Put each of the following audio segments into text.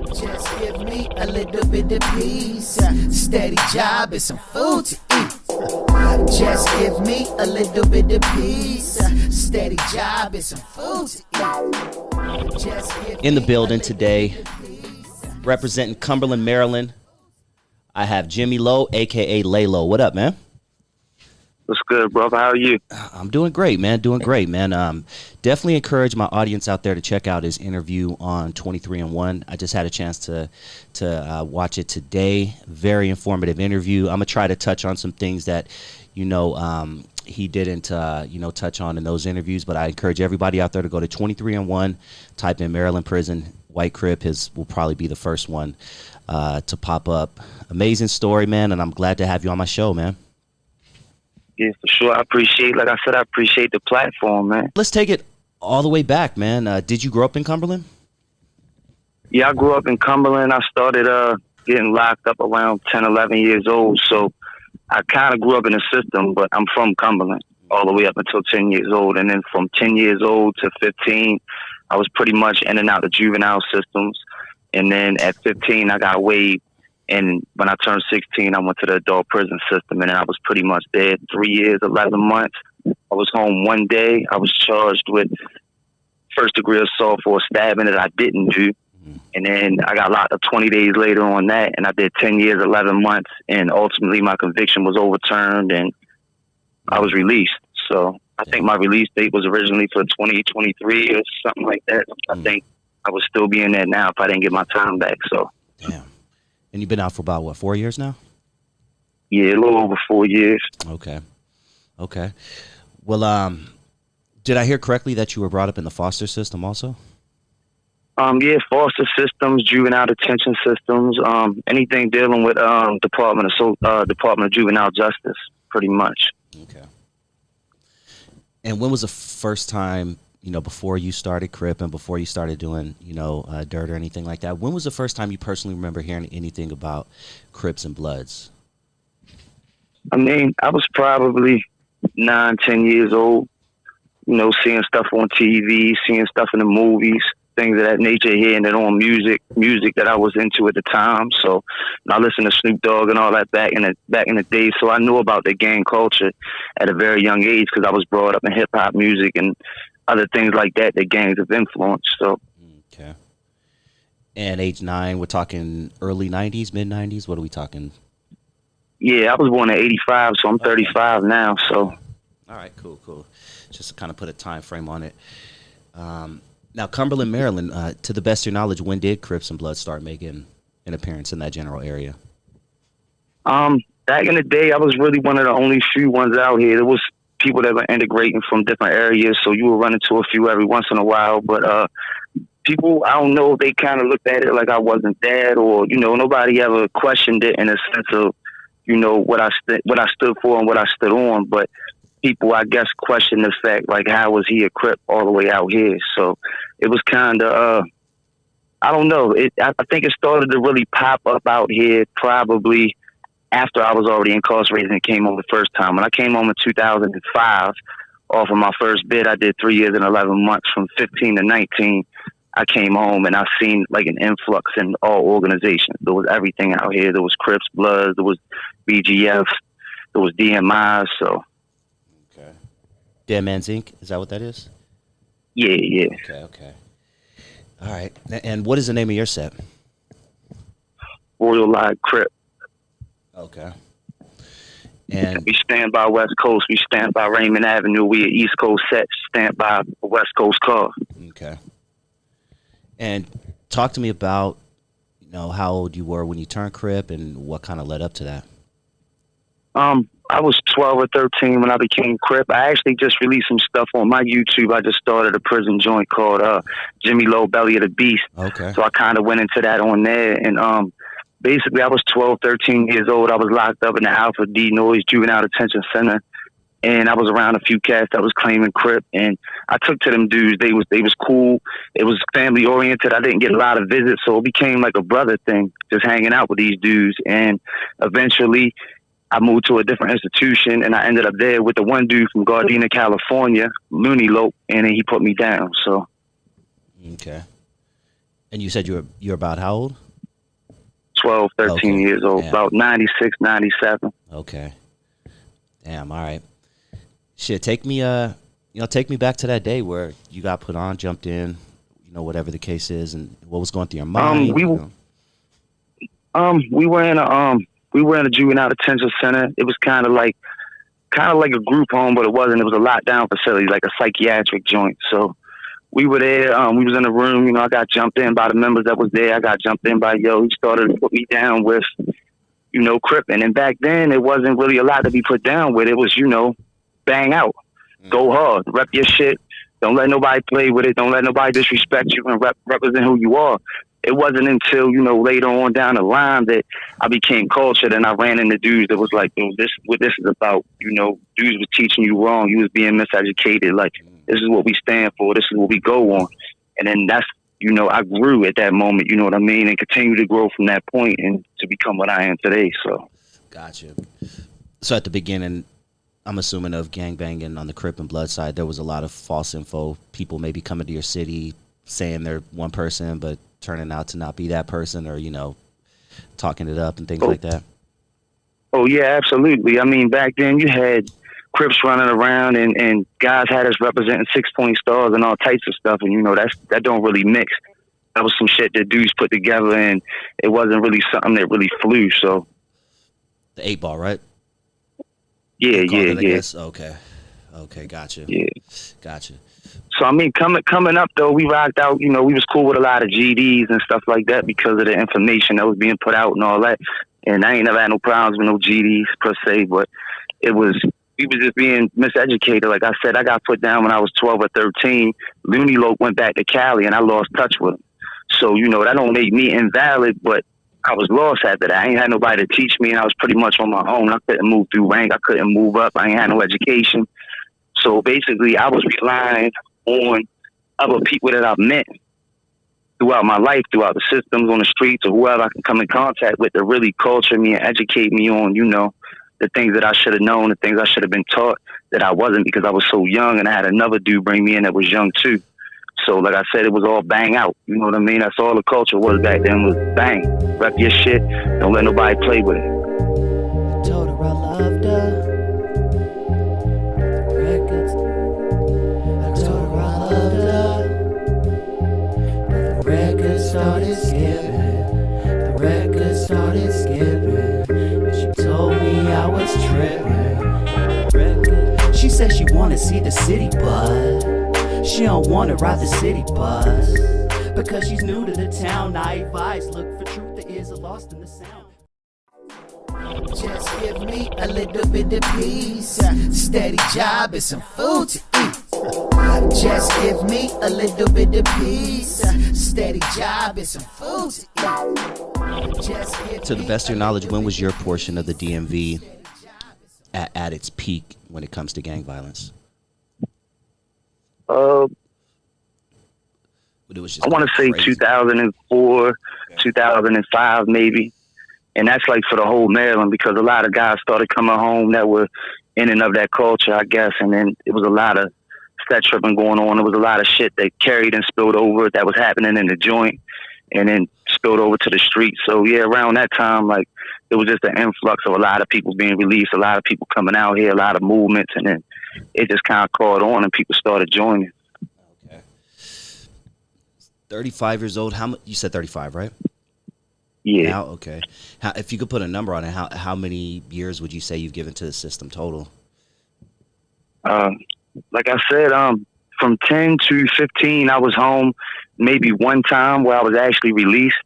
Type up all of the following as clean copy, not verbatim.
Just give me a little bit of peace, steady job and some food to eat. Just give me a little bit of peace, steady job and some food to eat. Just give In the me building a today, little bit of peace. representing Cumberland, Maryland, I have Jimmy Lowe, a.k.a. Laylo. What up, man? What's good, brother? How are you? I'm doing great, man. Definitely encourage my audience out there to check out his interview on 23andOne. I just had a chance to watch it today. Very informative interview. I'm gonna try to touch on some things that he didn't touch on in those interviews. But I encourage everybody out there to go to 23andOne, type in Maryland prison, white crip. His will probably be the first one to pop up. Amazing story, man, and I'm glad to have you on my show, man. Yeah, for sure. I appreciate the platform, man. Let's take it all the way back, man. Did you grow up in Cumberland? Yeah, I grew up in Cumberland. I started getting locked up around 10, 11 years old. So I kind of grew up in the system, but I'm from Cumberland all the way up until 10 years old. And then from 10 years old to 15, I was pretty much in and out of juvenile systems. And then at 15, I got waived. And when I turned 16, I went to the adult prison system, and then I was pretty much there 3 years, 11 months. I was home one day. I was charged with first-degree assault for a stabbing that I didn't do. And then I got locked up 20 days later on that, and I did 10 years, 11 months. And ultimately, my conviction was overturned, and I was released. So I think my release date was originally for 2023 or something like that. I think I would still be in there now if I didn't get my time back. So. Damn. And you've been out for about, what, 4 years now? Yeah, a little over 4 years. Okay. Well, did I hear correctly that you were brought up in the foster system also? Yeah, foster systems, juvenile detention systems, anything dealing with Department of Juvenile Justice, pretty much. Okay. And when was the first time, before you started Crip and before you started doing, dirt or anything like that, when was the first time you personally remember hearing anything about Crips and Bloods? I mean, I was probably 9, 10 years old, seeing stuff on TV, seeing stuff in the movies, things of that nature, hearing it on music that I was into at the time. So I listened to Snoop Dogg and all that back in the day. So I knew about the gang culture at a very young age because I was brought up in hip hop music and other things like that gangs have influenced. So. Okay. And age 9, we're talking early 90s, mid 90s. What are we talking? Yeah, I was born in 85, so I'm 35 now. So. All right, cool. Just to kind of put a time frame on it. Now, Cumberland, Maryland, to the best of your knowledge, when did Crips and Bloods start making an appearance in that general area? Back in the day, I was really one of the only few ones out here. There was people that were integrating from different areas, so you would run into a few every once in a while. But people, I don't know, they kind of looked at it like I wasn't that, or nobody ever questioned it in a sense of what I stood for and what I stood on. But people, I guess, questioned the fact like, how was he a Crip all the way out here? So it was kind of I don't know. I think it started to really pop up out here probably after I was already incarcerated and came home the first time. When I came home in 2005, off of my first bid, I did 3 years and 11 months from 15 to 19. I came home and I seen like an influx in all organizations. There was everything out here. There was Crips, Bloods, there was BGF, there was DMI. So. Okay. Dead Man's Inc. Is that what that is? Yeah. Okay. All right. And what is the name of your set? Royal Live Crip. Okay. And we stand by West Coast. We stand by Raymond Avenue. We East Coast sets. Stand by a West Coast car. Okay. And talk to me about, how old you were when you turned Crip and what kind of led up to that. I was 12 or 13 when I became Crip. I actually just released some stuff on my YouTube. I just started a prison joint called Jimmy Lowe, Belly of the Beast. Okay. So I kind of went into that on there. And basically, I was 12, 13 years old. I was locked up in the Alpha D Noise Juvenile Detention Center. And I was around a few cats that was claiming Crip. And I took to them dudes. They was cool. It was family oriented. I didn't get a lot of visits. So it became like a brother thing, just hanging out with these dudes. And eventually, I moved to a different institution, and I ended up there with the one dude from Gardena, California, Looney Lope, and then he put me down. So, okay. And you said you're about how old? 12, 13 years old, about 96, 97. Okay. Damn, all right. Shit, take me take me back to that day where you got put on, jumped in, whatever the case is, and what was going through your mind. We were in a juvenile detention center. It was kind of like a group home, but it wasn't. It was a lockdown facility, like a psychiatric joint. So we were there. We was in the room. I got jumped in by the members that was there. I got jumped in by He started to put me down with, cripping. And back then, it wasn't really a lot to be put down with. It was, bang out, go hard, rep your shit. Don't let nobody play with it. Don't let nobody disrespect you and represent who you are. It wasn't until, later on down the line that I became cultured and I ran into dudes that was like, this is what this is about. Dudes was teaching you wrong. You was being miseducated. Like, this is what we stand for. This is what we go on. And then that's, I grew at that moment, you know what I mean? And continue to grow from that point and to become what I am today. So. Gotcha. So at the beginning, I'm assuming of gangbanging on the Crip and Blood side, there was a lot of false info. People maybe coming to your city saying they're one person, but turning out to not be that person, or talking it up and things like that. Oh yeah, absolutely. I mean, back then you had Crips running around and guys had us representing 6-point stars and all types of stuff, and that don't really mix. That was some shit that dudes put together, and it wasn't really something that really flew. So the 8-ball, right? Yeah. Guess. Okay, gotcha. Yeah, gotcha. So I mean, coming up though, we rocked out. We was cool with a lot of GDs and stuff like that because of the information that was being put out and all that. And I ain't never had no problems with no GDs per se, but we was just being miseducated. Like I said, I got put down when I was 12 or 13. Looney Loke went back to Cali, and I lost touch with him. So that don't make me invalid, but I was lost after that. I ain't had nobody to teach me, and I was pretty much on my own. I couldn't move through rank. I couldn't move up. I ain't had no education. So basically, I was relying on other people that I've met throughout my life, throughout the systems, on the streets, or whoever I can come in contact with to really culture me and educate me on, the things that I should have known, the things I should have been taught that I wasn't because I was so young, and I had another dude bring me in that was young too. So like I said, it was all bang out. You know what I mean? That's all the culture was back then, was bang. Rep your shit. Don't let nobody play with it. I told her I loved her. Records. I told her I loved her. But the records started skipping. The records started skipping. And she told me I was tripping. She said she wanna see the city buzz. She don't wanna ride the city bus because she's new to the town. Naive eyes look for truth, there is a lost in the sound. Just give me a little bit of peace, steady job and some food to eat. Just give me a little bit of peace, steady job and some food to eat. To the best of your knowledge, when was your portion of the DMV at its peak when it comes to gang violence? It was just I want to say crazy. 2004, 2005 maybe. And that's like for the whole Maryland, because a lot of guys started coming home that were in and of that culture, I guess. And then it was a lot of set tripping going on. There was a lot of shit that carried and spilled over that was happening in the joint and then spilled over to the street. So yeah, around that time, like it was just an influx of a lot of people being released, a lot of people coming out here, a lot of movements, and then it just kind of caught on and people started joining. Okay. 35 years old. You said 35, right? Yeah. Now, okay. If you could put a number on it, how many years would you say you've given to the system total? Like I said, from 10 to 15, I was home maybe one time where I was actually released,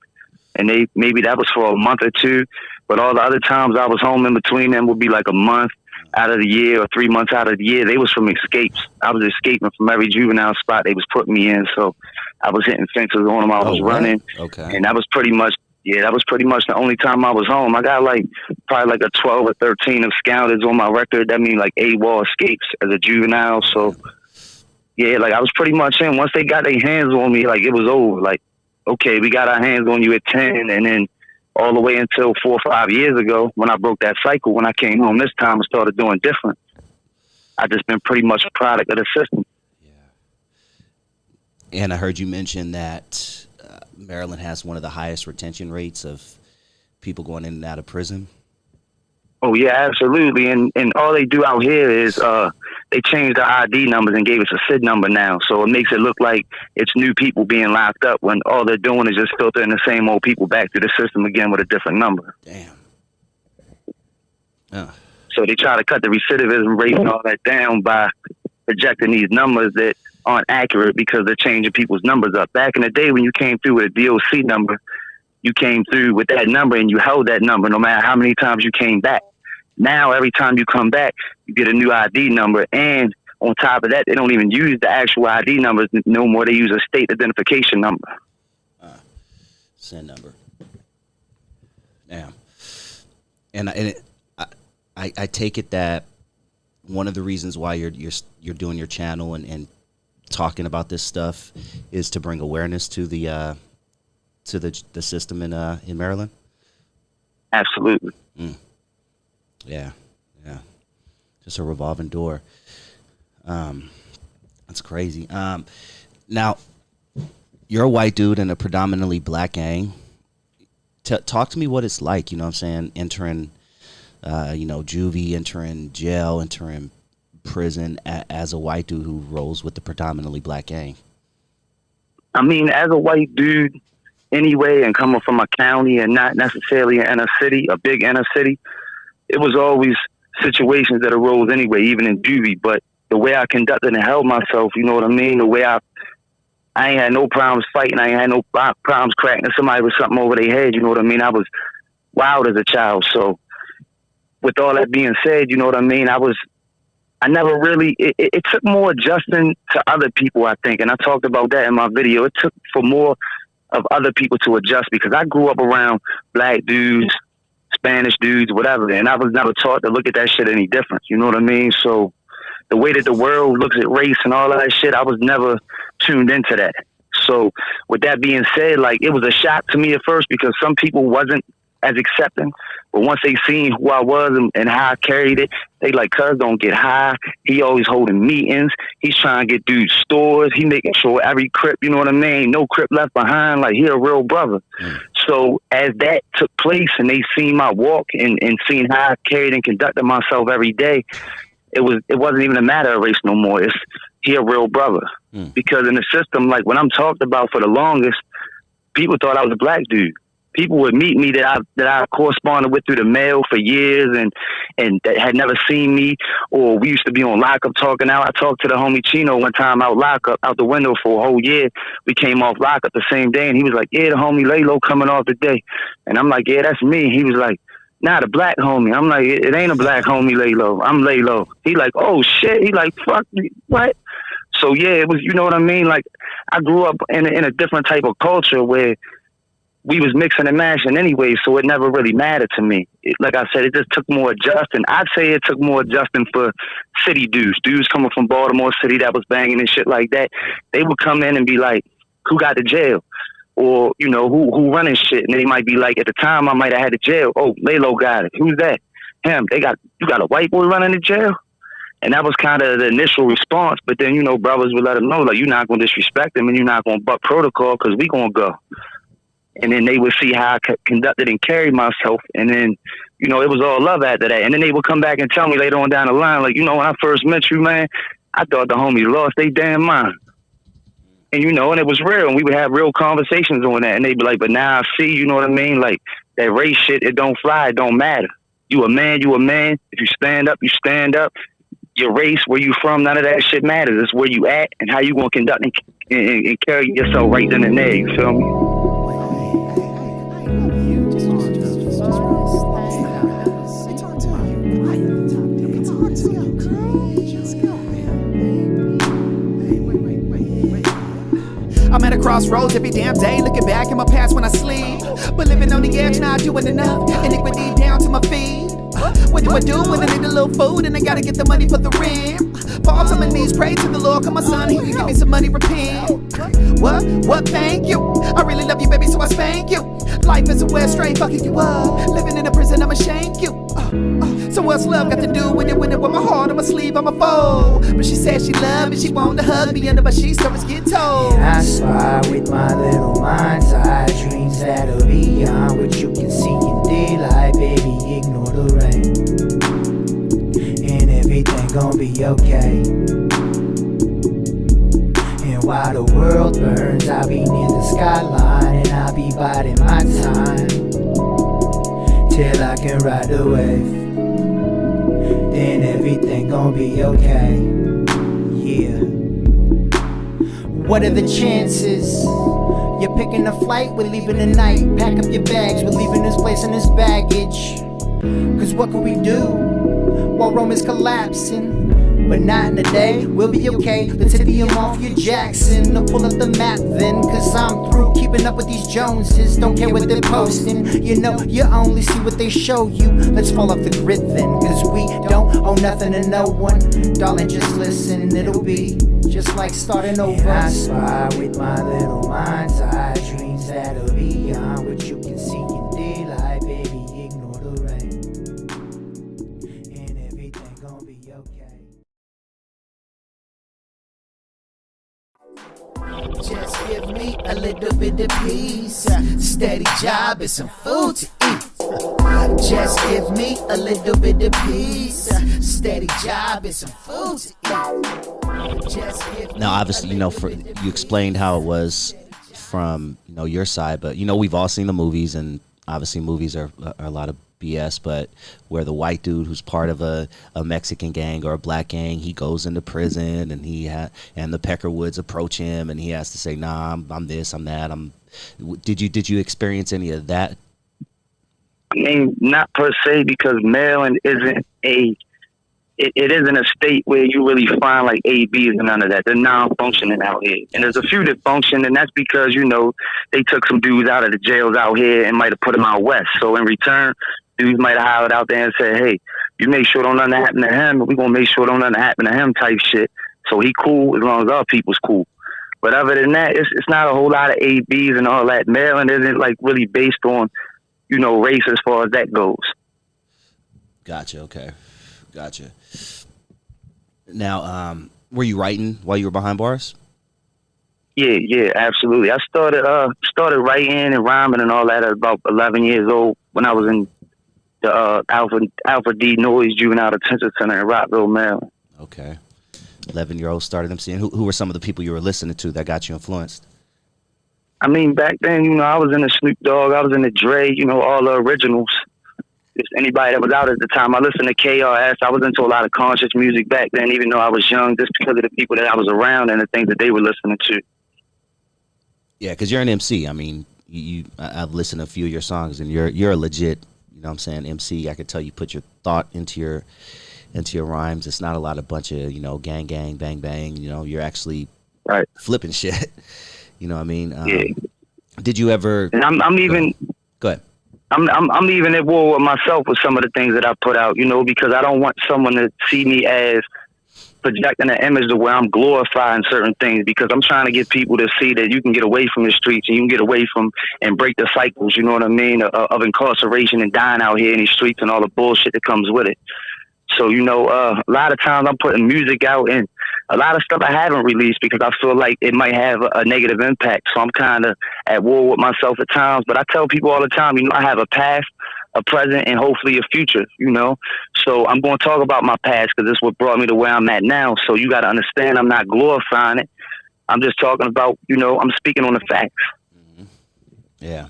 and maybe that was for a month or two. But all the other times I was home in between them would be like a month out of the year or 3 months out of the year. They was from escapes. I was escaping from every juvenile spot they was putting me in. So I was hitting fences on them. I was running. Okay. And that was pretty much the only time I was home. I got probably a 12 or 13 of scoundrels on my record. That means like AWOL escapes as a juvenile. So yeah, I was pretty much in. Once they got their hands on me, it was over. Okay, we got our hands on you at 10, and then all the way until 4 or 5 years ago when I broke that cycle, when I came home this time and started doing different. I just been pretty much a product of the system. Yeah. And I heard you mention that Maryland has one of the highest retention rates of people going in and out of prison? Oh yeah, absolutely. And all they do out here is they changed the ID numbers and gave us a SID number now. So it makes it look like it's new people being locked up when all they're doing is just filtering the same old people back through the system again with a different number. Damn. So they try to cut the recidivism rate and all that down by projecting these numbers that aren't accurate because they're changing people's numbers up. Back in the day when you came through with a DOC number, you came through with that number and you held that number no matter how many times you came back. Now, every time you come back, you get a new ID number. And on top of that, they don't even use the actual ID numbers no more. They use a state identification number. SIN number. Damn. And I take it that one of the reasons why you're doing your channel and talking about this stuff is to bring awareness to the system in Maryland. Absolutely. Yeah. Just a revolving door. That's crazy. Now, you're a white dude in a predominantly black gang. Talk to me what it's like, you know what I'm saying, entering, juvie, entering jail, entering prison as a white dude who rolls with the predominantly black gang. I mean, as a white dude anyway, and coming from a county and not necessarily an inner city, a big inner city, it was always situations that arose anyway, even in juvie. But the way I conducted and held myself, you know what I mean? The way I ain't had no problems fighting. I ain't had no problems cracking somebody with something over their head. You know what I mean? I was wild as a child. So with all that being said, you know what I mean? I never really, it took more adjusting to other people, I think. And I talked about that in my video. It took for more of other people to adjust because I grew up around black dudes, Spanish dudes, whatever. And I was never taught to look at that shit any different. You know what I mean? So the way that the world looks at race and all that shit, I was never tuned into that. So with that being said, like, it was a shock to me at first because some people wasn't as accepting. But once they seen who I was and how I carried it, they like, cuz don't get high. He always holding meetings. He's trying to get dudes stores. He making sure every crip, you know what I mean? No crip left behind. Like, he a real brother. So as that took place and they seen my walk and seen how I carried and conducted myself every day, it wasn't even a matter of race no more. It's he a real brother. Because in the system, like when I'm talked about for the longest, people thought I was a black dude. People would meet me that I corresponded with through the mail for years and that had never seen me, or we used to be on lockup talking out. I talked to the homie Chino one time out lockup, out the window for a whole year. We came off lockup the same day and he was like, yeah, the homie Laylo coming off today. And I'm like, yeah, that's me. He was like, nah, the black homie. I'm like, it ain't a black homie Laylo. I'm Laylo. He like, oh shit. He like, fuck me. What? So yeah, it was, you know what I mean? Like, I grew up in a different type of culture where we was mixing and mashing anyway, so it never really mattered to me. Like I said, it just took more adjusting. I'd say it took more adjusting for city dudes coming from Baltimore City that was banging and shit like that. They would come in and be like, who got to jail? Or, you know, who running shit? And they might be like, at the time I might have had to jail. Oh, Laylo got it. Who's that? Him. You got a white boy running the jail? And that was kind of the initial response. But then, you know, brothers would let them know, like, you're not going to disrespect them and you're not going to buck protocol because we going to go. And then they would see how I conducted and carried myself. And then, you know, it was all love after that. And then they would come back and tell me later on down the line, like, you know, when I first met you, man, I thought the homies lost their damn mind. And, you know, and it was real. And we would have real conversations on that. And they'd be like, but now I see, you know what I mean? Like, that race shit, it don't fly. It don't matter. You a man, you a man. If you stand up, you stand up. Your race, where you from, none of that shit matters. It's where you at and how you going to conduct and carry yourself right then and there. You feel me? I'm at a crossroads every damn day, looking back at my past when I sleep. But living on the edge, not doing enough. Iniquity down to my feet. What do I do when I need a little food and I gotta get the money for the rent? Fall to my knees, pray to the Lord, come my son, he can give me some money, repent. What, thank you. I really love you, baby, so I spank you. Life is a wet straight, fucking you up. Living in a prison, I'ma shank you. So what's love got to do with it? With my heart on my sleeve, I'm a foe. But she said she loved me, she wanted to hug me under my sheets, so it's get told. And I spy with my little mind's eye dreams that are beyond what you can see in daylight. Baby, ignore the rain, and everything gon' be okay. And while the world burns, I'll be near the skyline, and I'll be biding my time till I can ride the wave. Then everything gon' be okay. Yeah. What are the chances? You're picking a flight, we're leaving tonight. Pack up your bags, we're leaving this place and this baggage. Cause what can we do while Rome is collapsing? But not in a day, we'll be okay. Let's hit the off your Jackson. I'll pull up the map then, cause I'm through keeping up with these Joneses. Don't care what they're posting, you know, you only see what they show you. Let's fall off the grid then, cause we don't owe nothing to no one. Darling, just listen and it'll be just like starting over. And I spy with my little mind's eye dreams that are beyond what you can see in daylight. Baby, ignore the rain, and everything gon' be okay. Just give me a little bit of peace, steady job and some food to eat. Just give me a little bit of peace, steady job and some food to eat. Just give Now, obviously, you know, you explained how it was from, you know, your side, but, you know, we've all seen the movies, and obviously movies are a lot of BS, but where the white dude who's part of a Mexican gang or a black gang, he goes into prison, and and the Peckerwoods approach him, and he has to say, nah, I'm this, I'm that. Did you experience any of that? I mean, not per se, because Maryland isn't it isn't a state where you really find like ABs and none of that. They're non-functioning out here. And there's a few that function, and that's because, you know, they took some dudes out of the jails out here and might have put them out west. So in return, dudes might have hollered out there and said, hey, you make sure don't nothing happen to him, but we're going to make sure don't nothing happen to him type shit. So he cool as long as our people's cool. But other than that, it's not a whole lot of ABs and all that. Maryland isn't like really based on, you know, race as far as that goes. Gotcha. Okay. Gotcha. Now, were you writing while you were behind bars? Yeah, absolutely. I started writing and rhyming and all that at about 11 years old when I was in the Alpha D Noise Juvenile Detention Center in Rockville, Maryland. Okay. 11-year-old started MCing. Who were some of the people you were listening to that got you influenced? I mean, back then, you know, I was in the Snoop Dogg, I was in the Dre, you know, all the originals. Just anybody that was out at the time. I listened to KRS. I was into a lot of conscious music back then, even though I was young, just because of the people that I was around and the things that they were listening to. Yeah, because you're an MC. I mean, I've listened to a few of your songs, and you're a legit, you know what I'm saying, MC. I could tell you put your thought into your rhymes. It's not a lot of bunch of, you know, gang, bang, bang. You know, you're actually right flipping shit. You know what I mean? Yeah. Did you ever? And I'm even. Go ahead. I'm even at war with myself with some of the things that I put out, you know, because I don't want someone to see me as projecting an image to where I'm glorifying certain things, because I'm trying to get people to see that you can get away from the streets and you can get away from and break the cycles, you know what I mean, of incarceration and dying out here in these streets and all the bullshit that comes with it. So, you know, a lot of times I'm putting music out and a lot of stuff I haven't released because I feel like it might have a negative impact. So I'm kind of at war with myself at times. But I tell people all the time, you know, I have a past, a present, and hopefully a future, you know. So I'm going to talk about my past because it's what brought me to where I'm at now. So you got to understand I'm not glorifying it. I'm just talking about, you know, I'm speaking on the facts. Mm-hmm. Yeah.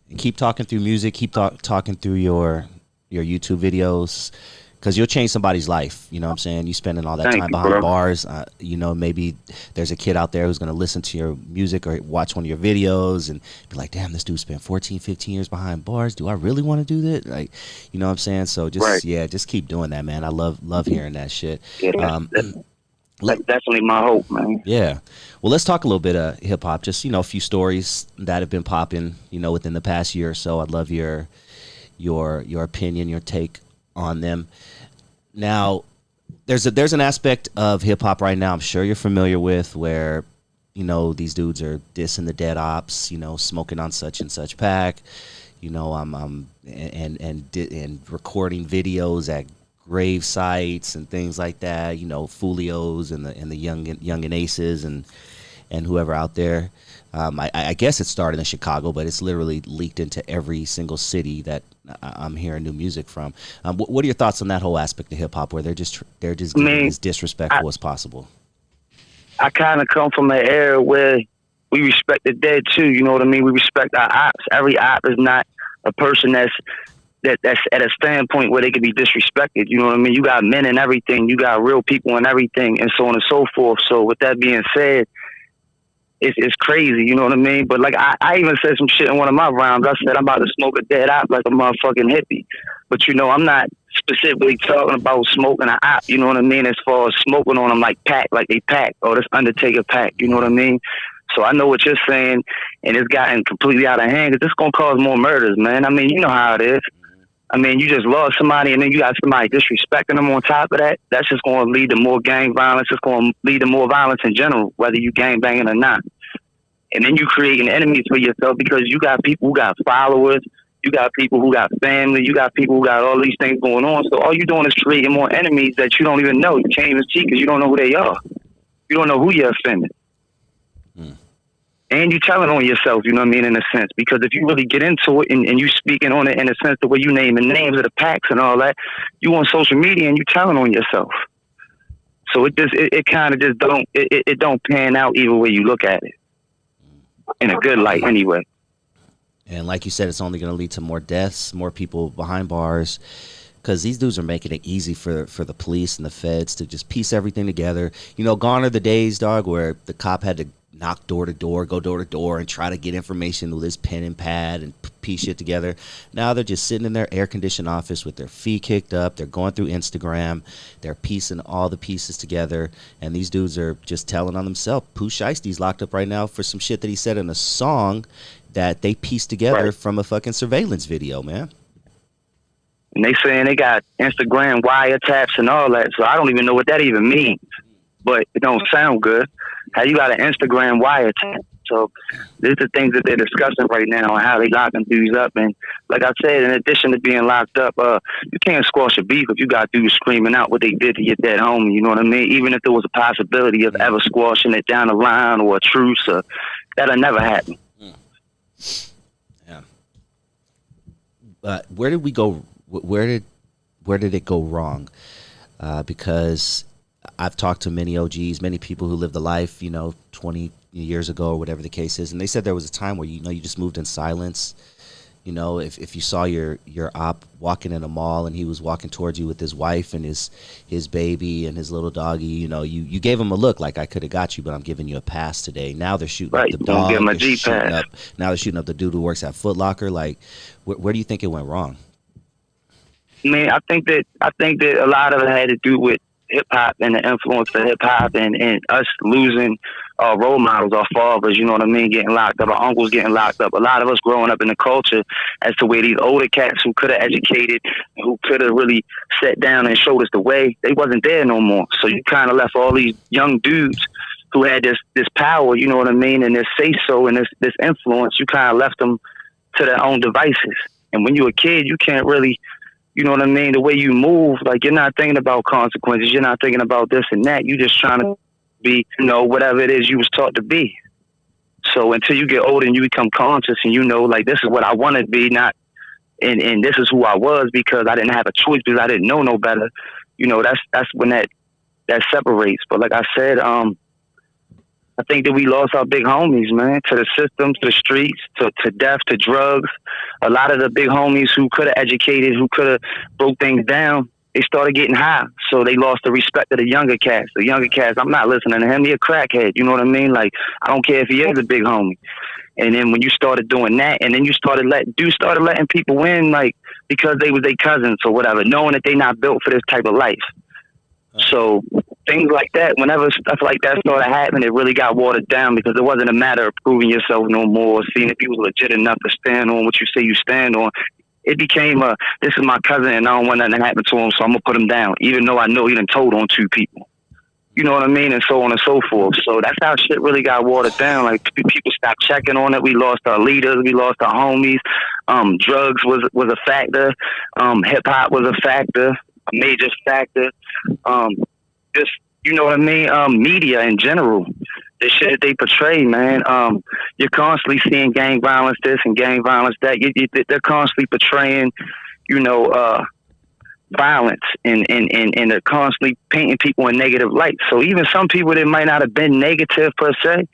And keep talking through music. Keep talking through your YouTube videos. Because you'll change somebody's life, you know what I'm saying? You spending all that time behind bars, you know, maybe there's a kid out there who's going to listen to your music or watch one of your videos and be like, damn, this dude spent 14, 15 years behind bars. Do I really want to do that? Like, you know what I'm saying? So just, just keep doing that, man. I love hearing that shit. Yeah, that's definitely my hope, man. Yeah. Well, let's talk a little bit of hip hop. Just, you know, a few stories that have been popping, you know, within the past year or so. I'd love your opinion, your take on them. Now, there's an aspect of hip hop right now I'm sure you're familiar with where, you know, these dudes are dissing the dead ops, you know, smoking on such and such pack, you know, and recording videos at grave sites and things like that. You know, Fulios and the young Aces and whoever out there. I guess it started in Chicago, but it's literally leaked into every single city that I'm hearing new music from. What are your thoughts on that whole aspect of hip hop, where they're just getting as disrespectful as possible? I kind of come from an era where we respect the dead too. You know what I mean? We respect our ops. Every op is not a person that's at a standpoint where they could be disrespected. You know what I mean? You got men and everything. You got real people and everything, and so on and so forth. So with that being said, it's crazy. You know what I mean? But like I even said some shit in one of my rhymes. I said I'm about to smoke a dead op like a motherfucking hippie. But you know, I'm not specifically talking about smoking an op. You know what I mean? As far as smoking on them like they pack, or this Undertaker pack. You know what I mean? So I know what you're saying, and it's gotten completely out of hand because it's gonna cause more murders, man. I mean, you know how it is. I mean, you just lost somebody, and then you got somebody disrespecting them on top of that. That's just going to lead to more gang violence. It's going to lead to more violence in general, whether you gang banging or not. And then you creating enemies for yourself because you got people who got followers, you got people who got family, you got people who got all these things going on. So all you're doing is creating more enemies that you don't even know. You can't even see because you don't know who they are. You don't know who you're offending. And you telling on yourself, you know what I mean, in a sense. Because if you really get into it and you speaking on it in a sense the way you naming names of the packs and all that, you on social media and you telling on yourself. So it kind of just don't pan out either way you look at it. In a good light anyway. And like you said, it's only going to lead to more deaths, more people behind bars, because these dudes are making it easy for the police and the feds to just piece everything together. You know, gone are the days, dog, where the cop had to knock door to door, go door to door, and try to get information with his pen and pad and piece shit together. Now they're just sitting in their air-conditioned office with their feet kicked up. They're going through Instagram. They're piecing all the pieces together, and these dudes are just telling on themselves. Pooh Shiesty's locked up right now for some shit that he said in a song that they pieced together from a fucking surveillance video, man. And they saying they got Instagram wiretaps and all that, so I don't even know what that even means. But it don't sound good. How you got an Instagram wiretap? So these are things that they're discussing right now and how they locking dudes up. And like I said, in addition to being locked up, you can't squash a beef if you got dudes screaming out what they did to your dead homie. You know what I mean? Even if there was a possibility of ever squashing it down the line or a truce, that'll never happen. Yeah. But where did we go? Where did it go wrong? Because I've talked to many OGs, many people who lived the life, 20 years ago or whatever the case is, and they said there was a time where you just moved in silence. If you saw your op walking in a mall and he was walking towards you with his wife and his baby and his little doggy, you gave him a look like, I could have got you, but I'm giving you a pass today. Now they're shooting up the dog. Give him a G-pass. Now they're shooting up the dude who works at Foot Locker. Like, where do you think it went wrong? I mean, I think that a lot of it had to do with hip hop and the influence of hip hop and us losing our role models, our fathers, you know what I mean, getting locked up, our uncles getting locked up. A lot of us growing up in the culture as to where these older cats who could have educated, who could have really sat down and showed us the way, they wasn't there no more. So you kind of left all these young dudes who had this power, you know what I mean, and this say-so and this influence, you kind of left them to their own devices. And when you're a kid, you can't really, you know what I mean, the way you move, like you're not thinking about consequences. You're not thinking about this and that. You're just trying to be, whatever it is you was taught to be. So until you get older and you become conscious and like, this is what I want to be, not, and this is who I was because I didn't have a choice because I didn't know no better. That's when that separates. But like I said, I think that we lost our big homies, man, to the system, to the streets, to death, to drugs. A lot of the big homies who could have educated, who could have broke things down, they started getting high. So they lost the respect of the younger cats. The younger cats, I'm not listening to him. He a crackhead. You know what I mean? Like, I don't care if he is a big homie. And then when you started doing that, and then you started letting people in, like, because they was their cousins or whatever, knowing that they not built for this type of life. So things like that, whenever stuff like that started happening, it really got watered down because it wasn't a matter of proving yourself no more, seeing if you was legit enough to stand on what you say you stand on. It became this is my cousin and I don't want nothing to happen to him, so I'm going to put him down, even though I know he done told on two people. you know what I mean, and so on and so forth. So that's how shit really got watered down. Like people stopped checking on it. We lost our leaders. We lost our homies. Drugs was a factor. Hip hop was a factor, a major factor. Just, you know what I mean. Media in general, the shit that they portray, man. You're constantly seeing gang violence this and gang violence that. They're constantly portraying, you know, violence and they're constantly painting people in negative light. So even some people that might not have been negative per se,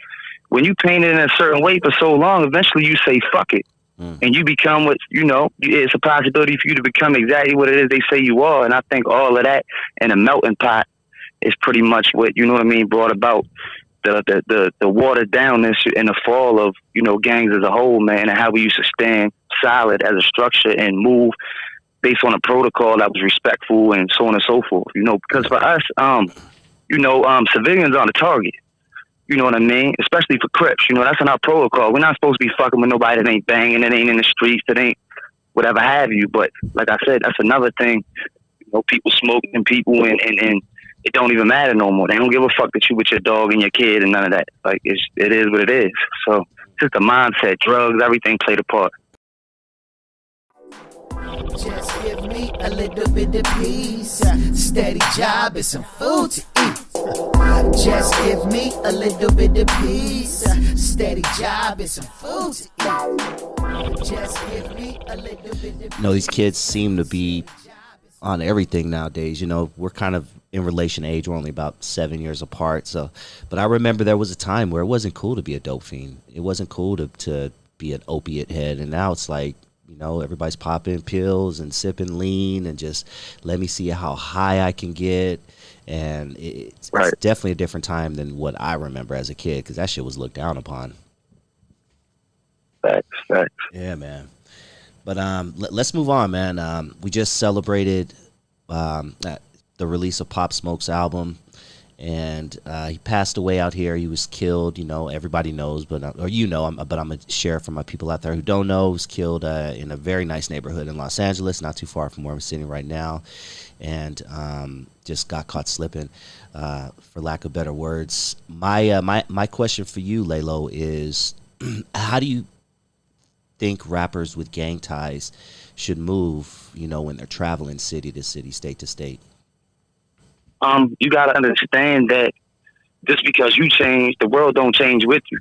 when you paint it in a certain way for so long, eventually you say fuck it. And you become what, you know, it's a possibility for you to become exactly what it is they say you are. And I think all of that in a melting pot is pretty much what, you know what I mean, brought about the watered downness and the fall of, you know, gangs as a whole, man, and how we used to stand solid as a structure and move based on a protocol that was respectful and so on and so forth, you know, because for us, you know, civilians are the target. You know what I mean? Especially for Crips, you know, that's in our protocol. We're not supposed to be fucking with nobody that ain't banging, that ain't in the streets, that ain't whatever have you. But like I said, that's another thing. You know, people smoking people and it don't even matter no more. They don't give a fuck that you with your dog and your kid and none of that. Like, it is what it is. So just the mindset, drugs, everything played a part. Just give me a little bit of peace, steady job and some food to eat. Just give me a little bit of peace, steady job and some food to eat. Just give me a little bit of peace. You know, these kids seem to be on everything nowadays. You know, we're kind of in relation age. We're only about 7 years apart. So, but I remember there was a time where it wasn't cool to be a dope fiend. It wasn't cool to be an opiate head. And now it's like, you know, everybody's popping pills and sipping lean and just let me see how high I can get. And it's definitely a different time than what I remember as a kid, because that shit was looked down upon. Facts. Yeah, man. But let's move on, man. We just celebrated the release of Pop Smoke's album, and he passed away out here. He was killed. You know, everybody knows, but I'm gonna share for my people out there who don't know. He was killed in a very nice neighborhood in Los Angeles, not too far from where I'm sitting right now, and just got caught slipping, for lack of better words. My question for you, Lalo, is how do you think rappers with gang ties should move, you know, when they're traveling city to city, state to state? You got to understand that just because you change, the world don't change with you.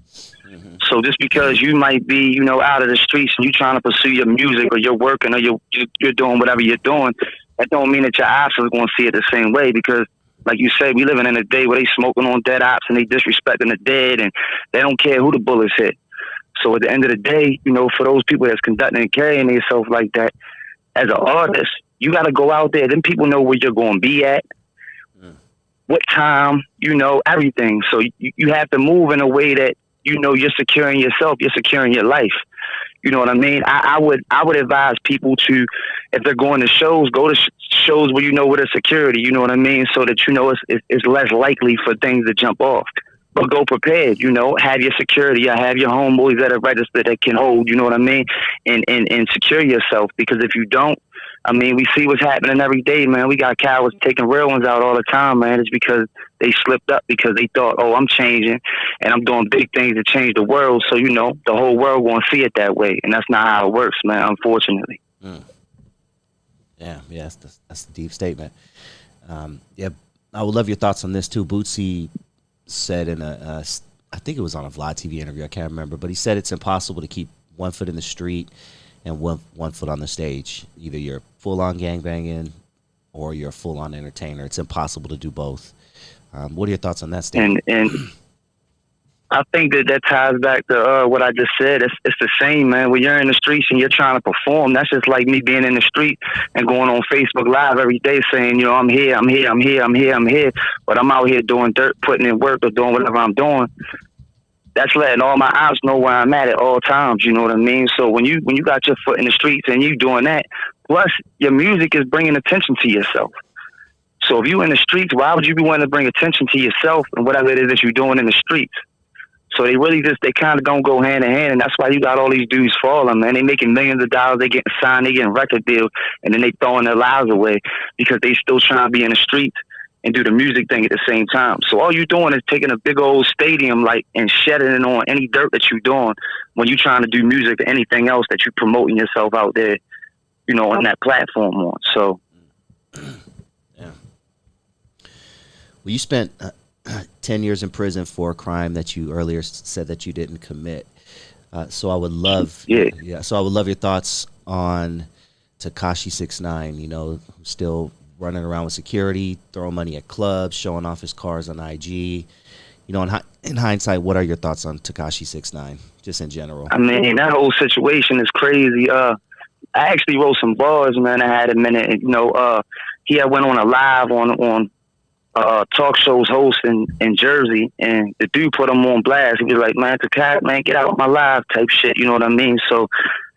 Mm-hmm. So just because you might be, you know, out of the streets and you trying to pursue your music or you're working or you're doing whatever you're doing, that don't mean that your ops are going to see it the same way, because like you said, we living in a day where they smoking on dead ops and they disrespecting the dead and they don't care who the bullets hit. So at the end of the day, you know, for those people that's conducting and carrying themselves like that, as an artist, you got to go out there. Then people know where you're going to be at, what time, you know, everything. So you have to move in a way that, you know, you're securing yourself, you're securing your life. You know what I mean? I would advise people to, if they're going to shows, go to shows where you know where the security, you know what I mean? So that, you know, it's less likely for things to jump off. But go prepared, you know, have your security, have your homeboys that are registered that can hold, you know what I mean? And secure yourself, because if you don't, I mean, we see what's happening every day, man. We got cowards taking real ones out all the time, man. It's because they slipped up, because they thought, oh, I'm changing and I'm doing big things to change the world. So, you know, the whole world won't see it that way. And that's not how it works, man, unfortunately. Yeah, that's a deep statement. Yeah, I would love your thoughts on this too. Bootsy said in I think it was on a WHlTE interview, I can't remember, but he said it's impossible to keep 1 foot in the street and one foot on the stage. Either you're full-on gangbanging or you're a full-on entertainer. It's impossible to do both. What are your thoughts on that statement? And I think that ties back to what I just said. It's the same, man. When you're in the streets and you're trying to perform, that's just like me being in the street and going on Facebook Live every day saying, you know, I'm here, but I'm out here doing dirt, putting in work or doing whatever I'm doing. That's letting all my ops know where I'm at all times, you know what I mean? So when you got your foot in the streets and you doing that, plus your music is bringing attention to yourself. So if you in the streets, why would you be wanting to bring attention to yourself and whatever it is that you're doing in the streets? So they kind of don't go hand in hand, and that's why you got all these dudes falling, man. They making millions of dollars, they getting signed, they getting record deals, and then they throwing their lives away because they still trying to be in the streets and do the music thing at the same time. So all you're doing is taking a big old stadium like and shedding it on any dirt that you're doing when you're trying to do music or anything else that you're promoting yourself out there, you know, on that platform on. So yeah. Well, you spent 10 years in prison for a crime that you earlier said that you didn't commit. So I would love, So I would love your thoughts on Tekashi 6ix9ine. You know, still running around with security, throwing money at clubs, showing off his cars on IG. You know, in hindsight, what are your thoughts on Tekashi 6ix9ine, just in general? I mean, that whole situation is crazy. I actually wrote some bars, man. I had a minute, and, you know, he had went on a live on talk shows host in Jersey, and the dude put him on blast. He was like, man, Tekashi, man, get out of my live type shit, you know what I mean? So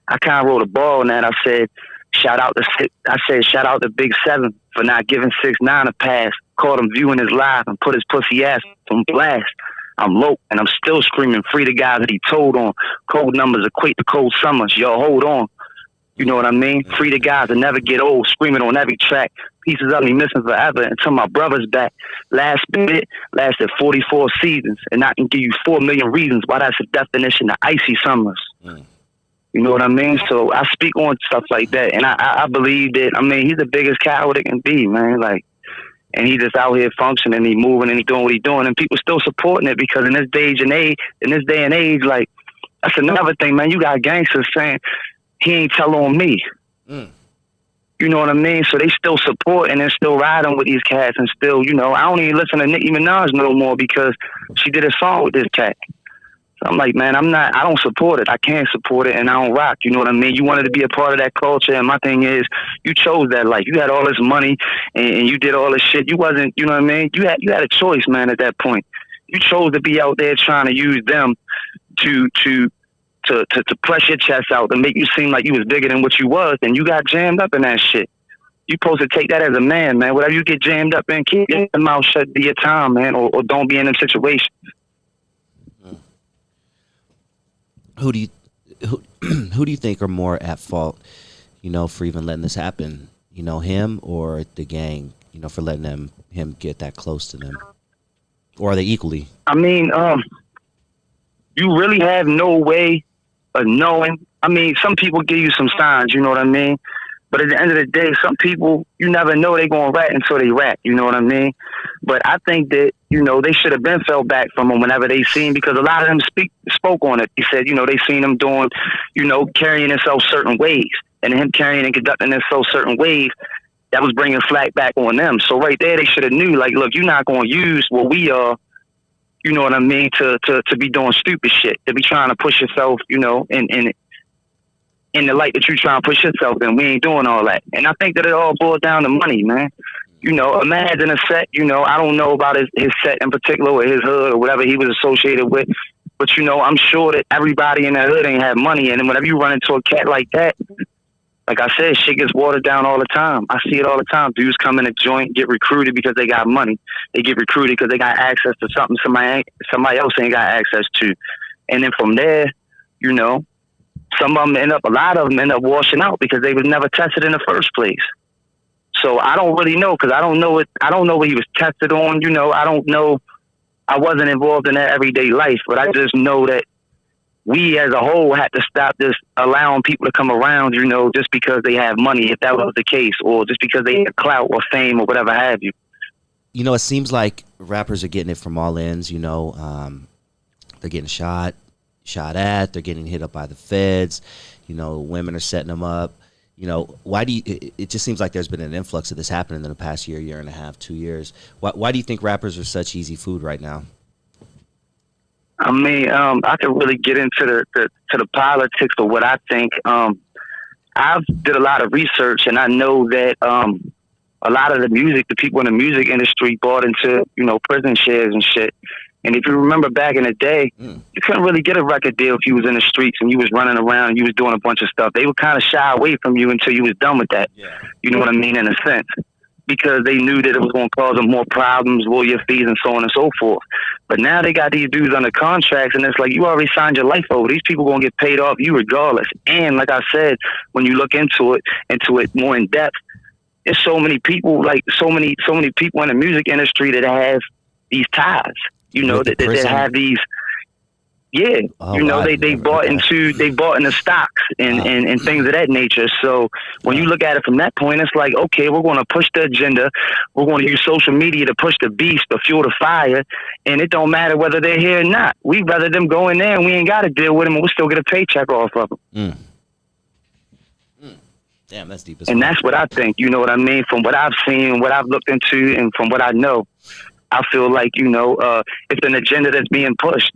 I kind of wrote a bar on that. I said, shout out to Big 7 for not giving 6ix9ine a pass. Caught him viewing his live and put his pussy ass on blast. I'm low and I'm still screaming, free the guys that he told on. Cold numbers equate to cold summers. Yo, hold on. You know what I mean? Free the guys that never get old, screaming on every track. Pieces of me missing forever until my brother's back. Last bit lasted 44 seasons, and I can give you 4 million reasons why that's the definition of icy summers. You know what I mean? So I speak on stuff like that, and I believe that. I mean, he's the biggest coward it can be, man. Like, and he just out here functioning, he moving, and he doing what he doing, and people still supporting it because in this day and age, like that's another thing, man. You got gangsters saying he ain't tell on me. You know what I mean? So they still support and they're still riding with these cats, and still, you know, I don't even listen to Nicki Minaj no more because she did a song with this cat. I'm like, man, I don't support it. I can't support it, and I don't rock. You know what I mean? You wanted to be a part of that culture, and my thing is, you chose that life. You had all this money, and you did all this shit. You wasn't, you know what I mean? You had a choice, man, at that point. You chose to be out there trying to use them to press your chest out, to make you seem like you was bigger than what you was, and you got jammed up in that shit. You supposed to take that as a man, man. Whatever you get jammed up in, keep your mouth shut, be your time, man, or don't be in them situations. Who do you think are more at fault, you know, for even letting this happen? You know, him or the gang, you know, for letting him get that close to them? Or are they equally? I mean, you really have no way of knowing. I mean, some people give you some signs, you know what I mean? But at the end of the day, some people, you never know they going to rat until they rat, you know what I mean? But I think that, you know, they should have been fell back from him whenever they seen, because a lot of them spoke on it. He said, you know, they seen him doing, you know, carrying himself certain ways, and him carrying and conducting himself certain ways, that was bringing flack back on them. So right there, they should have knew, like, look, you're not going to use what we are, you know what I mean, to be doing stupid shit, to be trying to push yourself, you know, in the light that you trying to push yourself in. We ain't doing all that. And I think that it all boils down to money, man. You know, imagine a set, you know, I don't know about his set in particular or his hood or whatever he was associated with, but, you know, I'm sure that everybody in that hood ain't have money. And then whenever you run into a cat like that, like I said, shit gets watered down all the time. I see it all the time. Dudes come in a joint, get recruited because they got money. They get recruited because they got access to something somebody else ain't got access to. And then from there, you know, a lot of them end up washing out because they was never tested in the first place. So I don't really know, because I don't know what he was tested on. You know, I don't know. I wasn't involved in that everyday life, but I just know that we as a whole had to stop this allowing people to come around, you know, just because they have money, if that was the case, or just because they have clout or fame or whatever have you. You know, it seems like rappers are getting it from all ends, you know. They're getting shot at, they're getting hit up by the feds, you know, women are setting them up. You know, it just seems like there's been an influx of this happening in the past year and a half, 2 years. Why do you think rappers are such easy food right now? I mean, I could really get into the politics of what I think. I've did a lot of research, and I know that a lot of the people in the music industry bought into, you know, prison shares and shit. And if you remember back in the day, you couldn't really get a record deal if you was in the streets and you was running around and you was doing a bunch of stuff. They would kind of shy away from you until you was done with that. Yeah. You know what I mean, in a sense. Because they knew that it was going to cause them more problems, lawyer fees, and so on and so forth. But now they got these dudes under contracts, and it's like, you already signed your life over. These people going to get paid off you regardless. And like I said, when you look into it more in depth, there's so many people, like so many people in the music industry that have these ties. You know, that have these. Yeah, oh, you know, wow, they bought into the stocks and things of that nature. So when you look at it from that point, it's like, okay, we're going to push the agenda. We're going to use social media to push the beast, to fuel the fire, and it don't matter whether they're here or not. We'd rather them go in there and we ain't got to deal with them, and we'll still get a paycheck off of them. Damn, that's deep as And fuck. that's what I think. You know what I mean? From what I've seen, what I've looked into, and from what I know, I feel like, you know, it's an agenda that's being pushed.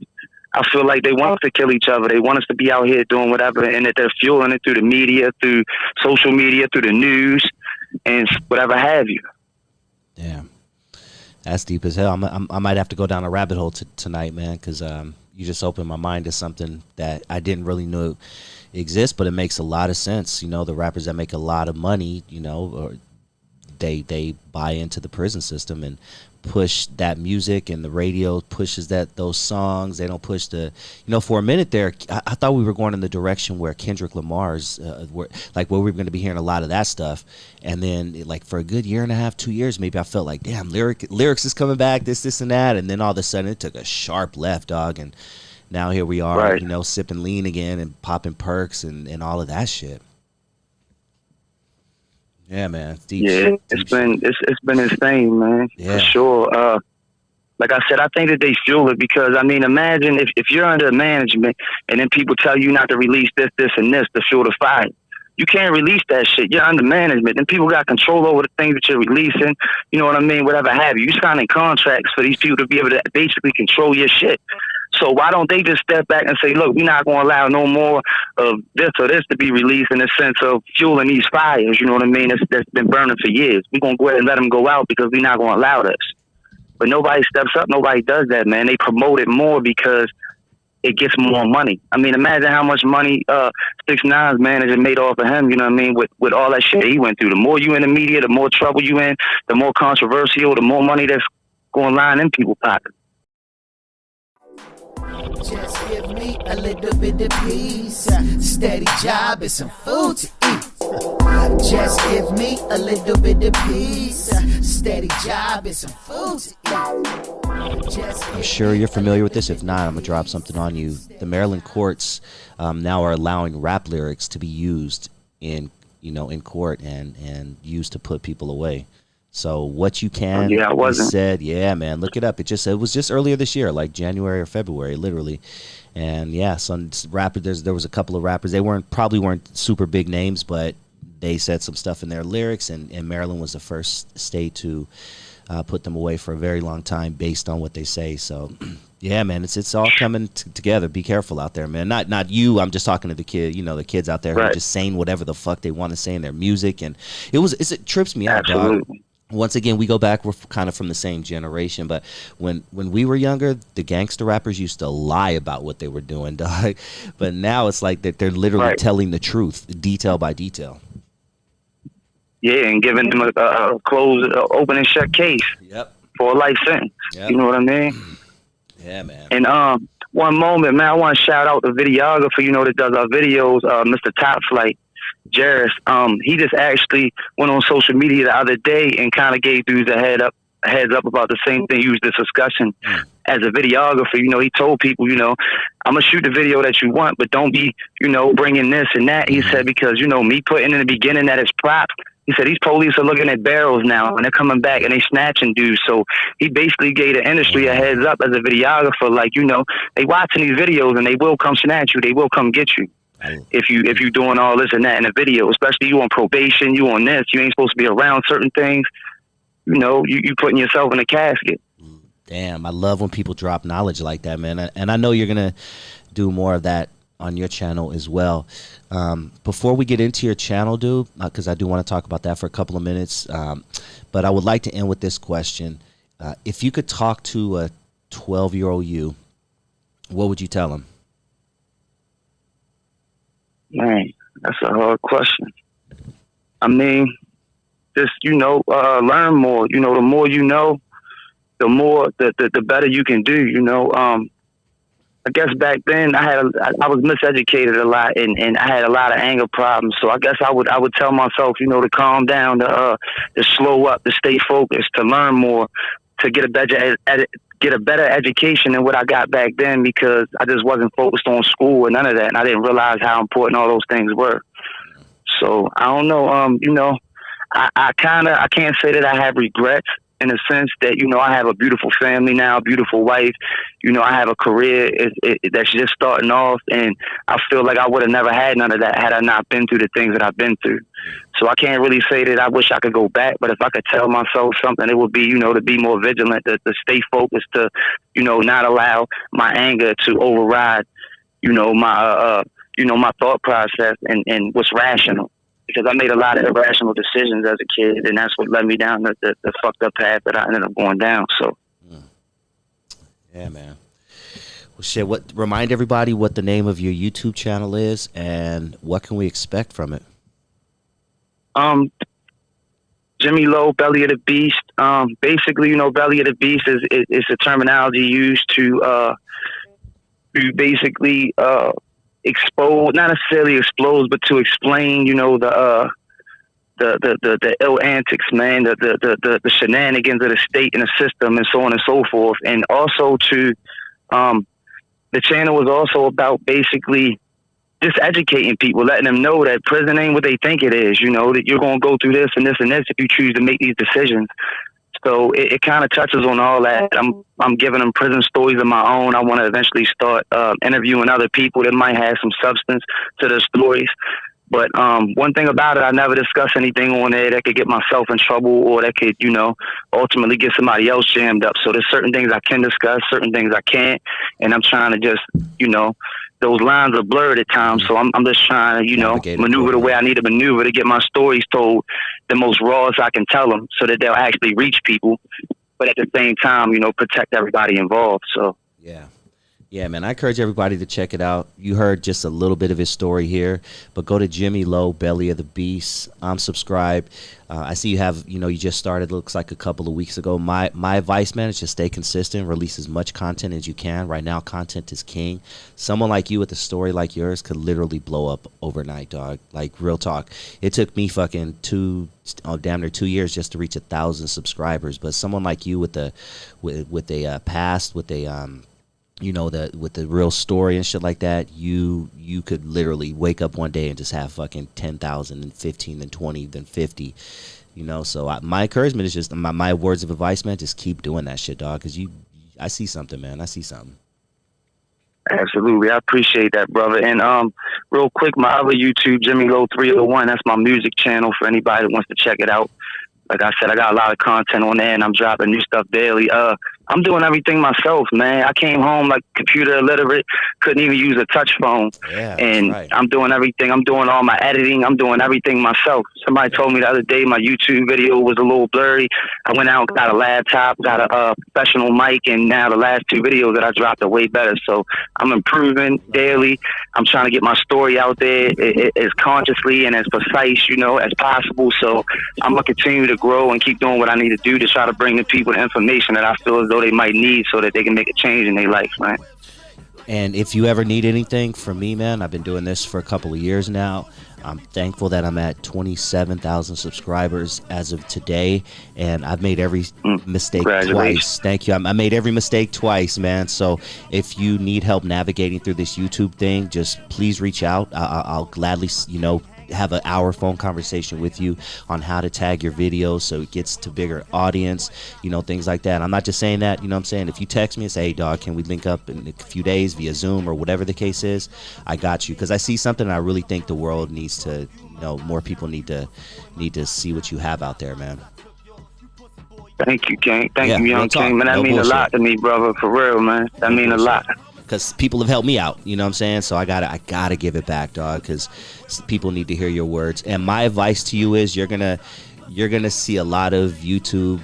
I feel like they want us to kill each other. They want us to be out here doing whatever, and that they're fueling it through the media, through social media, through the news, and whatever have you. Damn, that's deep as hell. I might have to go down a rabbit hole tonight, man, because you just opened my mind to something that I didn't really know exists, but it makes a lot of sense. You know, the rappers that make a lot of money, you know, or they buy into the prison system and push that music, and the radio pushes those songs. They don't push the, you know, for a minute there, I thought we were going in the direction where Kendrick Lamar's, where we were going to be hearing a lot of that stuff. And then like for a good year and a half, 2 years, maybe I felt like, damn, lyrics is coming back, this and that. And then all of a sudden it took a sharp left, dog. And now here we are, right, you know, sipping lean again and popping perks and all of that shit. Yeah, man. It's deep shit. It's been insane, man. Yeah. For sure. Like I said, I think that they fuel it because, I mean, imagine if you're under management and then people tell you not to release this, and this to fuel the fire. You can't release that shit. You're under management. Then people got control over the things that you're releasing. You know what I mean? Whatever have you. You're signing contracts for these people to be able to basically control your shit. So why don't they just step back and say, look, we're not going to allow no more of this or this to be released in the sense of fueling these fires, you know what I mean, that's been burning for years. We're going to go ahead and let them go out because we're not going to allow this. But nobody steps up. Nobody does that, man. They promote it more because it gets more money. I mean, imagine how much money 6ix9ine's manager made off of him, you know what I mean, with all that shit he went through. The more you in the media, the more trouble you in, the more controversial, the more money that's going line in people's pockets. Just give me a little bit of peace, steady job and some food to eat. Just give me a little bit of peace, steady job and some food to eat. I'm sure you're familiar with this. If not, I'm gonna drop something on you. The Maryland courts now are allowing rap lyrics to be used in court and used to put people away. So what you can, yeah, I wasn't. said, yeah, man, look it up. It was just earlier this year, like January or February, literally. And yeah, some rappers, there was a couple of rappers. They probably weren't super big names, but they said some stuff in their lyrics, and Maryland was the first state to put them away for a very long time based on what they say. So yeah, man, it's all coming together. Be careful out there, man. Not you. I'm just talking to the kids out there who are just saying whatever the fuck they want to say in their music, and it trips me out, dog. Once again, we go back, we're kind of from the same generation, but when we were younger, the gangster rappers used to lie about what they were doing, dog. But now it's like that they're literally telling the truth, detail by detail. Yeah, and giving them a closed, open and shut case. Yep. For a life sentence. Yep. You know what I mean? Yeah, man. And one moment, man, I want to shout out the videographer, that does our videos, Mr. Top Flight. Jarris, he just actually went on social media the other day and kind of gave dudes a heads up about the same thing. Used this discussion as a videographer. He told people, I'm gonna shoot the video that you want, but don't be, bringing this and that. He said because me putting in the beginning that it's props. He said these police are looking at barrels now and they're coming back and they snatching dudes. So he basically gave the industry a heads up as a videographer, like they watching these videos and they will come snatch you. They will come get you. If you doing all this and that in a video, especially you on probation, you on this, you ain't supposed to be around certain things. You putting yourself in a casket. Damn, I love when people drop knowledge like that, man. And I know you're gonna do more of that on your channel as well. Before we get into your channel, dude, because I do want to talk about that for a couple of minutes, but I would like to end with this question: if you could talk to a 12-year-old you, what would you tell him? Man, that's a hard question. I mean, just, learn more. The more you know, the more, the better you can do, I guess back then I was miseducated a lot, and I had a lot of anger problems. So I guess I would tell myself, you know, to calm down, to slow up, to stay focused, to learn more, to get a better education than what I got back then, because I just wasn't focused on school and none of that, and I didn't realize how important all those things were. So I don't know, you know, I can't say that I have regrets, in a sense that, you know, I have a beautiful family now, a beautiful wife. You know, I have a career that's just starting off, and I feel like I would have never had none of that had I not been through the things that I've been through. So I can't really say that I wish I could go back, but if I could tell myself something, it would be, you know, to be more vigilant, to stay focused, to, you know, not allow my anger to override, you know, my thought process and what's rational. Because I made a lot of irrational decisions as a kid, and that's what led me down the fucked up path that I ended up going down. So, yeah, man. Well, shit. Remind everybody what the name of your YouTube channel is, and what can we expect from it? Jimmy Lowe, Belly of the Beast. Basically, you know, Belly of the Beast is a terminology used to basically expose, not necessarily expose, but to explain, you know, the ill antics, man, the shenanigans of the state and the system, and so on and so forth. And also to the channel was also about basically just educating people, letting them know that prison ain't what they think it is, you know, that you're going to go through this and this and this if you choose to make these decisions. So it kind of touches on all that. I'm giving them prison stories of my own. I want to eventually start interviewing other people that might have some substance to their stories. But one thing about it, I never discuss anything on there that could get myself in trouble, or that could, you know, ultimately get somebody else jammed up. So there's certain things I can discuss, certain things I can't. And I'm trying to just, you know, those lines are blurred at times. So I'm just trying to, you know, maneuver the way I need to maneuver to get my stories told the most raw as I can tell them, so that they'll actually reach people, but at the same time, you know, protect everybody involved. So yeah, man, I encourage everybody to check it out. You heard just a little bit of his story here, but go to Jimmy Lowe, Belly of the Beast. I'm subscribed. I see you have, you know, you just started, looks like a couple of weeks ago. My advice, man, is just stay consistent, release as much content as you can. Right now, content is king. Someone like you with a story like yours could literally blow up overnight, dog. Like, real talk. It took me fucking damn near 2 years just to reach 1,000 subscribers. But someone like you with a past, with a you know, with the real story and shit like that, you could literally wake up one day and just have fucking 10,000 and 15 and 20 then 50, you know. So my encouragement is just my words of advice, man. Just keep doing that shit, dog. Because I see something, man. I see something. Absolutely, I appreciate that, brother. And real quick, my other YouTube, Jimmy Lowe 301. That's my music channel for anybody that wants to check it out. Like I said, I got a lot of content on there, and I'm dropping new stuff daily. I'm doing everything myself, man. I came home like computer illiterate, couldn't even use a touch phone. Yeah, and right. I'm doing everything. I'm doing all my editing. I'm doing everything myself. Somebody told me the other day my YouTube video was a little blurry. I went out and got a laptop, got a professional mic, and now the last 2 videos that I dropped are way better. So I'm improving daily. I'm trying to get my story out there as consciously and as precise, you know, as possible. So I'm going to continue to grow and keep doing what I need to do to try to bring the people the information that I feel as though they might need, so that they can make a change in their life, man. And if you ever need anything from me, man, I've been doing this for a couple of years now. I'm thankful that I'm at 27,000 subscribers as of today, and I've made every mistake twice. Thank you. I made every mistake twice, man. So if you need help navigating through this YouTube thing, just please reach out. I'll gladly, you know, have an hour phone conversation with you on how to tag your videos so it gets to bigger audience, you know, things like that. I'm not just saying that, you know what I'm saying? If you text me and say, hey, dog, can we link up in a few days via Zoom or whatever the case is, I got you. Because I see something I really think the world needs to, you know, more people need to see what you have out there, man. Thank you, King. Thank you, Young King. Man, that means a lot to me, brother, for real, man. That means a lot. Because people have helped me out, you know what I'm saying? So I gotta give it back, dog, because people need to hear your words. And my advice to you is you're gonna see a lot of YouTube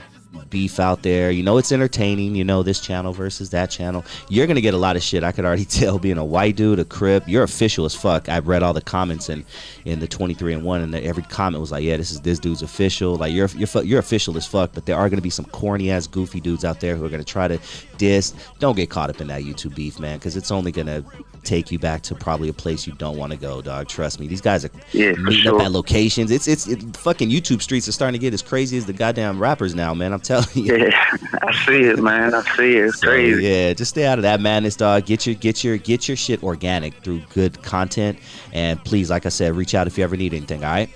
beef out there. You know, it's entertaining. You know, this channel versus that channel. You're gonna get a lot of shit. I could already tell, being a white dude, a Crip. You're official as fuck. I've read all the comments in the 23-1, and every comment was like, yeah, this dude's official. Like, you're official as fuck. But there are gonna be some corny ass goofy dudes out there who are gonna try to diss. Don't get caught up in that YouTube beef, man, because it's only gonna take you back to probably a place you don't want to go, dog. Trust me, these guys are meeting up at locations. It's fucking YouTube streets are starting to get as crazy as the goddamn rappers now, man. I'm telling you. Yeah, I see it, man. I see it. It's crazy. Yeah, just stay out of that madness, dog. Get your shit organic through good content, and please, like I said, reach out if you ever need anything. All right.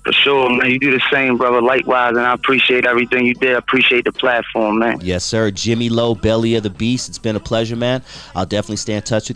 For sure, man. You do the same, brother. Likewise, and I appreciate everything you did. I appreciate the platform, man. Yes, sir. Jimmy Lowe, Belly of the Beast. It's been a pleasure, man. I'll definitely stay in touch with you.